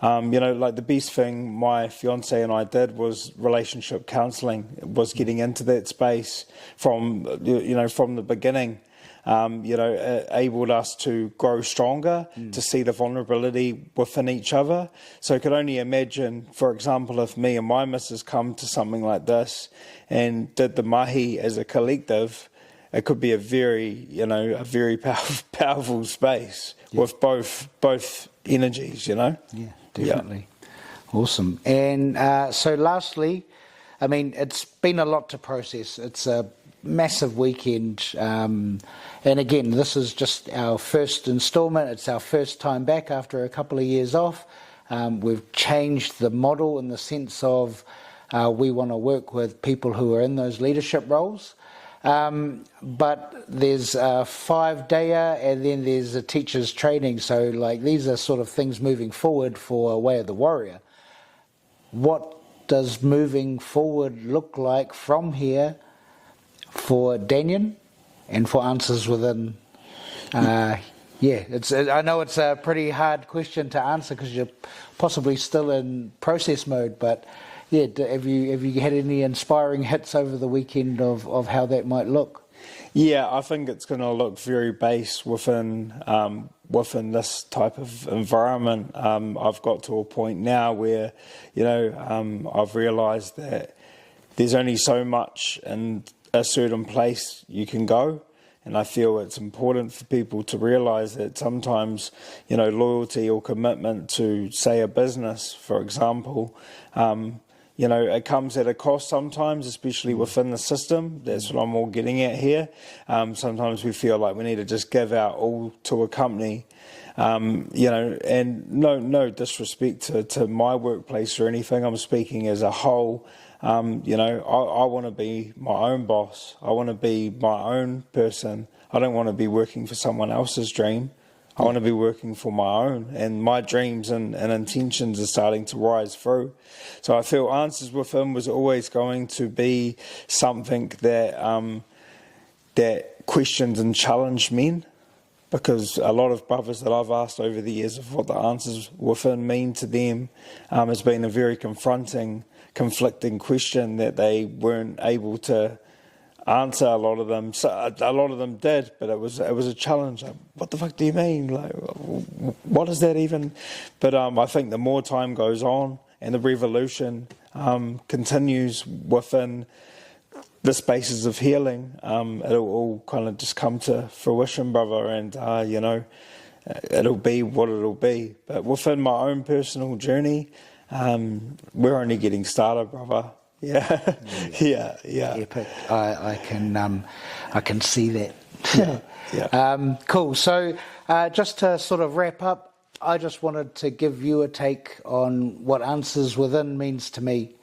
like the best thing my fiance and I did was relationship counselling, was getting into that space from the beginning. Enabled us to grow stronger, to see the vulnerability within each other. So I could only imagine, for example, if me and my missus come to something like this and did the mahi as a collective, it could be a very powerful space with both energies, Yeah, definitely. Yeah. Awesome. And so lastly, I mean, it's been a lot to process. It's a massive weekend. And again, this is just our first instalment. It's our first time back after a couple of years off. We've changed the model in the sense of we want to work with people who are in those leadership roles. But there's a 5-dayer and then there's a teacher's training. So like these are sort of things moving forward for Way of the Warrior. What does moving forward look like from here for Danyon and for Answers Within? I know it's a pretty hard question to answer because you're possibly still in process mode, but yeah, have you had any inspiring hits over the weekend of how that might look? Yeah, I think it's going to look very base within this type of environment. I've got to a point now where, I've realised that there's only so much in a certain place you can go. And I feel it's important for people to realise that sometimes, loyalty or commitment to, say, a business, for example, it comes at a cost sometimes, especially within the system. That's what I'm all getting at here. Sometimes we feel like we need to just give our all to a company, and no disrespect to my workplace or anything. I'm speaking as a whole. I want to be my own boss. I want to be my own person. I don't want to be working for someone else's dream. I want to be working for my own, and my dreams and intentions are starting to rise through. So I feel Answers Within was always going to be something that that questions and challenged men, because a lot of brothers that I've asked over the years of what the Answers Within mean to them has been a very conflicting question that they weren't able to answer. A lot of them, did, but it was a challenge. Like, what the fuck do you mean? Like, what is that even? But I think the more time goes on and the revolution continues within the spaces of healing, it'll all kind of just come to fruition, brother, and it'll be what it'll be. But within my own personal journey, we're only getting started, brother. Yeah. Epic. I can see that. Yeah. Cool. So just to sort of wrap up, I just wanted to give you a take on what Answers Within means to me.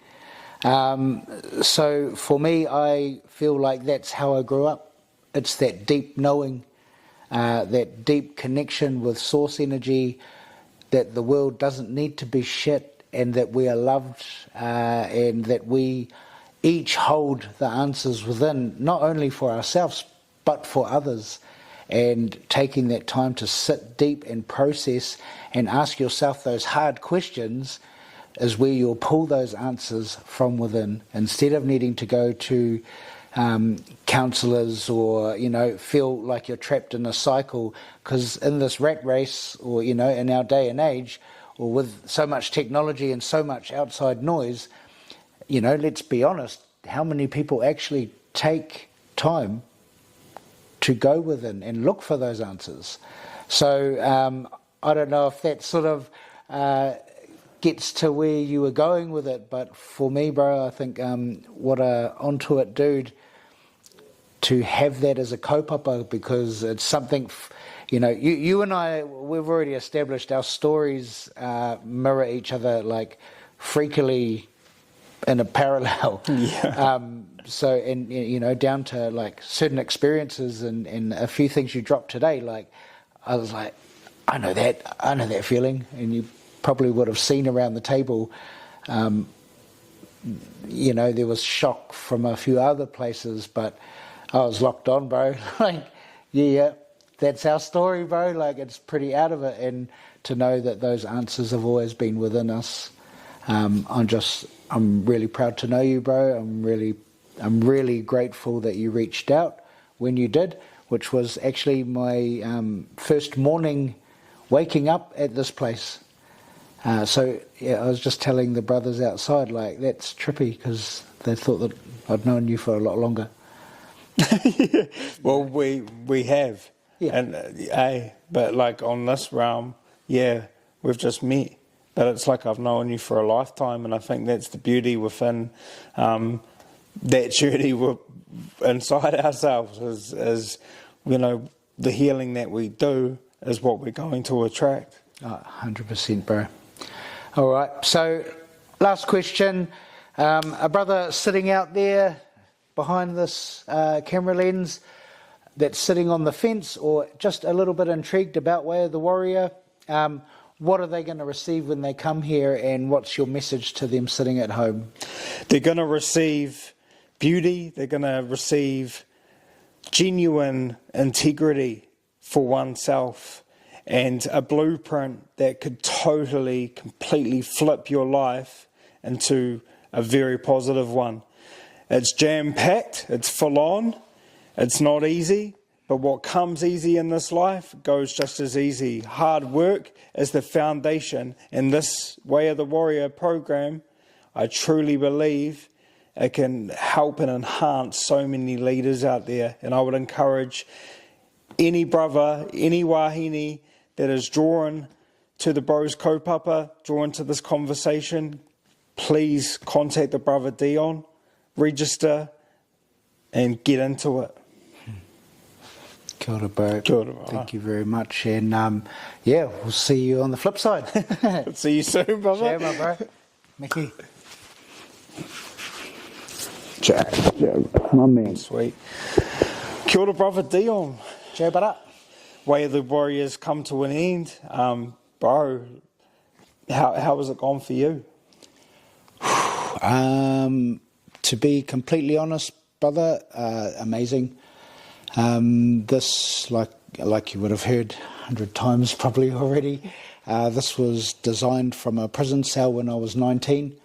So for me, I feel like that's how I grew up. It's that deep knowing, that deep connection with source energy, that the world doesn't need to be shit, and that we are loved, and that we each hold the answers within, not only for ourselves, but for others. And taking that time to sit deep and process and ask yourself those hard questions is where you'll pull those answers from within, instead of needing to go to counsellors or, feel like you're trapped in a cycle. Because in this rat race, or, in our day and age, or with so much technology and so much outside noise, let's be honest, how many people actually take time to go within and look for those answers? So I don't know if that sort of gets to where you were going with it, but for me, bro, I think what a onto it dude to have that as a kaupapa, because it's something, you and I, we've already established our stories mirror each other like freakily in a parallel. Yeah. So, and down to like certain experiences and a few things you dropped today, like I was like, I know that feeling, and you probably would have seen around the table, there was shock from a few other places, but I was locked on, bro. Like, yeah, that's our story, bro. Like, it's pretty out of it, and to know that those answers have always been within us. I'm really proud to know you, bro. I'm really grateful that you reached out when you did, which was actually my first morning waking up at this place. So yeah, I was just telling the brothers outside, like, that's trippy, because they thought that I'd known you for a lot longer. Yeah. Well, we have, yeah. And but like on this realm, yeah, we've just met. But it's like I've known you for a lifetime, and I think that's the beauty within that journey inside ourselves is the healing that we do is what we're going to attract. 100%, bro. All right, so last question. A brother sitting out there, behind this camera lens that's sitting on the fence or just a little bit intrigued about Way of the Warrior, what are they going to receive when they come here, and what's your message to them sitting at home? They're going to receive beauty, they're going to receive genuine integrity for oneself, and a blueprint that could totally, completely flip your life into a very positive one. It's jam-packed, it's full-on, it's not easy, but what comes easy in this life goes just as easy. Hard work is the foundation, and this Way of the Warrior program, I truly believe it can help and enhance so many leaders out there. And I would encourage any brother, any wahine that is drawn to the Bros Kaupapa, drawn to this conversation, please contact the brother Dion, register, and get into it. Kia ora, bro. Kia ora. Thank you very much. And yeah, we'll see you on the flip side. See you soon, brother. Ciao, my bro. Mickey. Ciao. My man. Sweet. Kia ora, brother Dion. Ciao, bara. Way of the Warriors come to an end. Bro, how has it gone for you? To be completely honest, brother, amazing. This, like you would have heard 100 times probably already, this was designed from a prison cell when I was 19.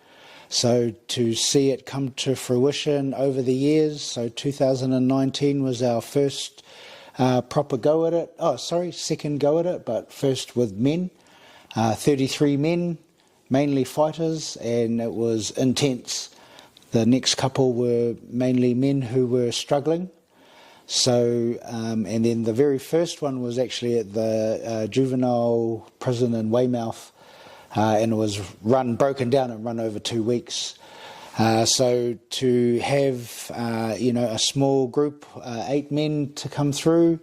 So to see it come to fruition over the years, so 2019 was our first proper go at it. Oh, sorry, second go at it, but first with men. 33 men, mainly fighters, and it was intense. The next couple were mainly men who were struggling. So, and then the very first one was actually at the juvenile prison in Weymouth, and it was broken down and run over 2 weeks. So to have, a small group, 8 men to come through,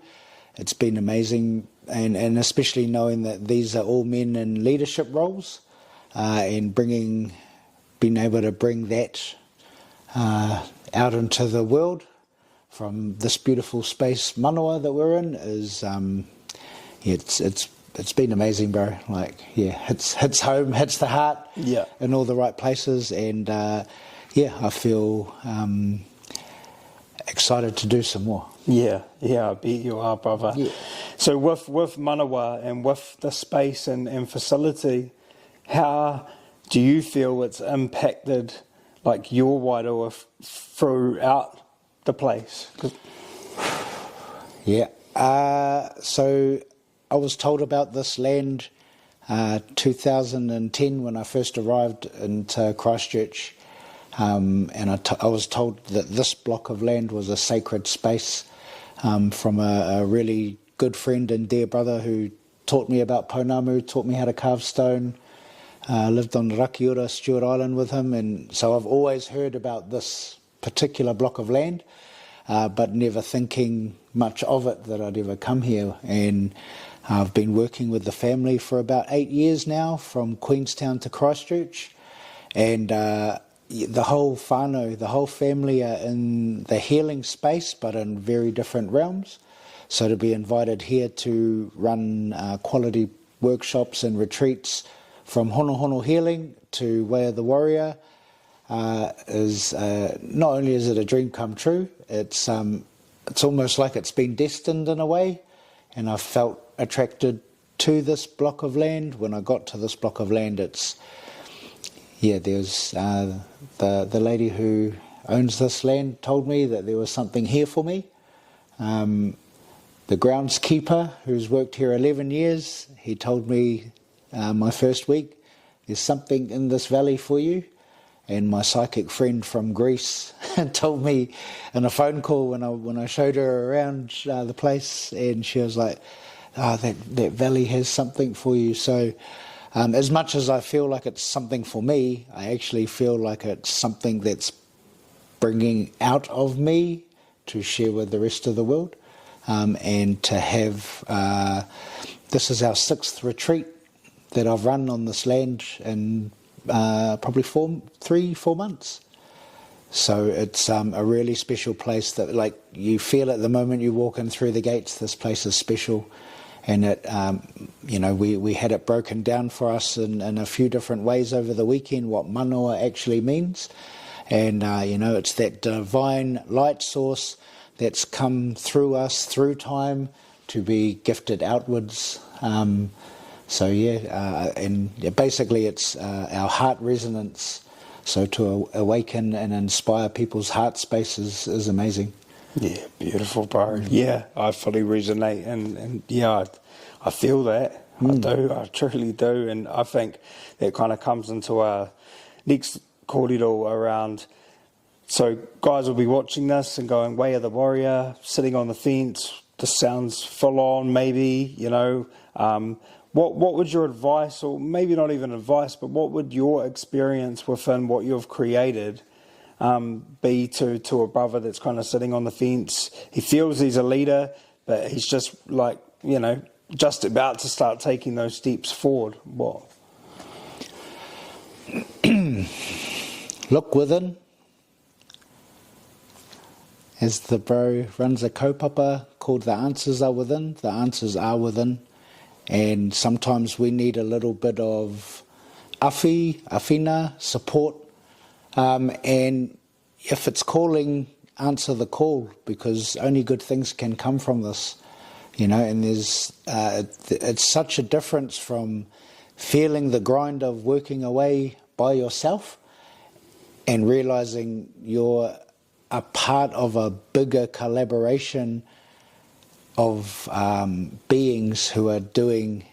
it's been amazing, and especially knowing that these are all men in leadership roles, and being able to bring that out into the world from this beautiful space manawa that we're in is it's been amazing, bro. Like, yeah, hits home, hits the heart, yeah, in all the right places, and I feel excited to do some more. Yeah, I bet you are, brother. Yeah. So with manawa and with the space and facility, how do you feel it's impacted like your wairoa throughout the place? Yeah. So I was told about this land 2010 when I first arrived into Christchurch, and I was told that this block of land was a sacred space from a really good friend and dear brother who taught me about Pounamu, taught me how to carve stone. Lived on Rakiura, Stewart Island with him, and so I've always heard about this particular block of land, but never thinking much of it that I'd ever come here. And I've been working with the family for about 8 years now, from Queenstown to Christchurch, and the whole whānau, the whole family are in the healing space, but in very different realms. So to be invited here to run quality workshops and retreats from Hono Hono Healing to Way of the Warrior is not only is it a dream come true, it's almost like it's been destined in a way, and I felt attracted to this block of land. When I got to this block of land, there's the lady who owns this land told me that there was something here for me. The groundskeeper, who's worked here 11 years, he told me my first week, there's something in this valley for you. And my psychic friend from Greece told me in a phone call when I showed her around the place, and she was like, that valley has something for you. So as much as I feel like it's something for me, I actually feel like it's something that's bringing out of me to share with the rest of the world. And to have, this is our 6th retreat that I've run on this land in probably 4 months. So it's a really special place that, like, you feel it the moment you walk in through the gates. This place is special, and it, we had it broken down for us in a few different ways over the weekend. What manawa actually means, and it's that divine light source that's come through us through time to be gifted outwards. And basically it's our heart resonance. So to awaken and inspire people's heart spaces is amazing. Yeah, beautiful, bro. Yeah, I fully resonate, and yeah, I feel that. I do, I truly do, and I think that kind of comes into our next kōrero around. So guys will be watching this and going, Way of the Warrior, sitting on the fence. This sounds full on, maybe, What would your advice, or maybe not even advice, but what would your experience within what you've created be to a brother that's kind of sitting on the fence? He feels he's a leader, but he's just just about to start taking those steps forward. What? Look within. As the bro runs a kaupapa called The Answers Are Within, the answers are within. And sometimes we need a little bit of awhina, support. And if it's calling, answer the call, because only good things can come from this. And it's such a difference from feeling the grind of working away by yourself and realizing you're a part of a bigger collaboration of beings who are doing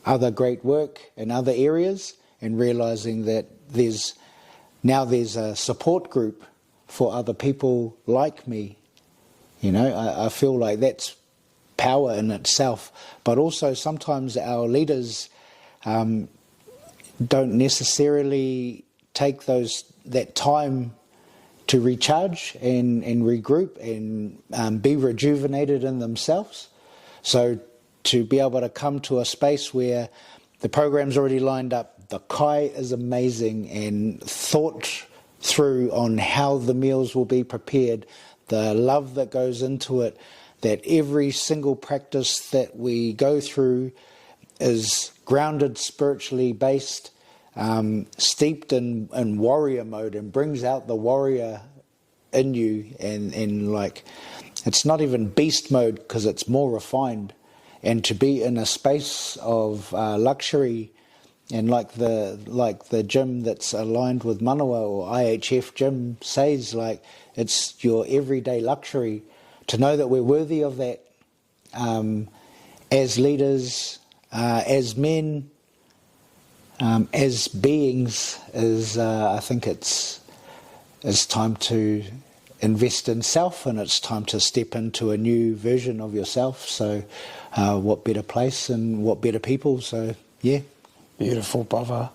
other great work in other areas, and realizing that there's a support group for other people like me. I feel like that's power in itself. But also sometimes our leaders don't necessarily take that time to recharge and regroup and be rejuvenated in themselves. So to be able to come to a space where the program's already lined up, the kai is amazing and thought through on how the meals will be prepared, the love that goes into it, that every single practice that we go through is grounded, spiritually based, steeped in warrior mode, and brings out the warrior in you, and like, it's not even beast mode because it's more refined. And to be in a space of luxury, and like the gym that's aligned with manawa or IHF gym says, like, it's your everyday luxury to know that we're worthy of that as leaders, as men, as beings. I think it's time to invest in self, and it's time to step into a new version of yourself. So what better place and what better people? So yeah. Beautiful, brother.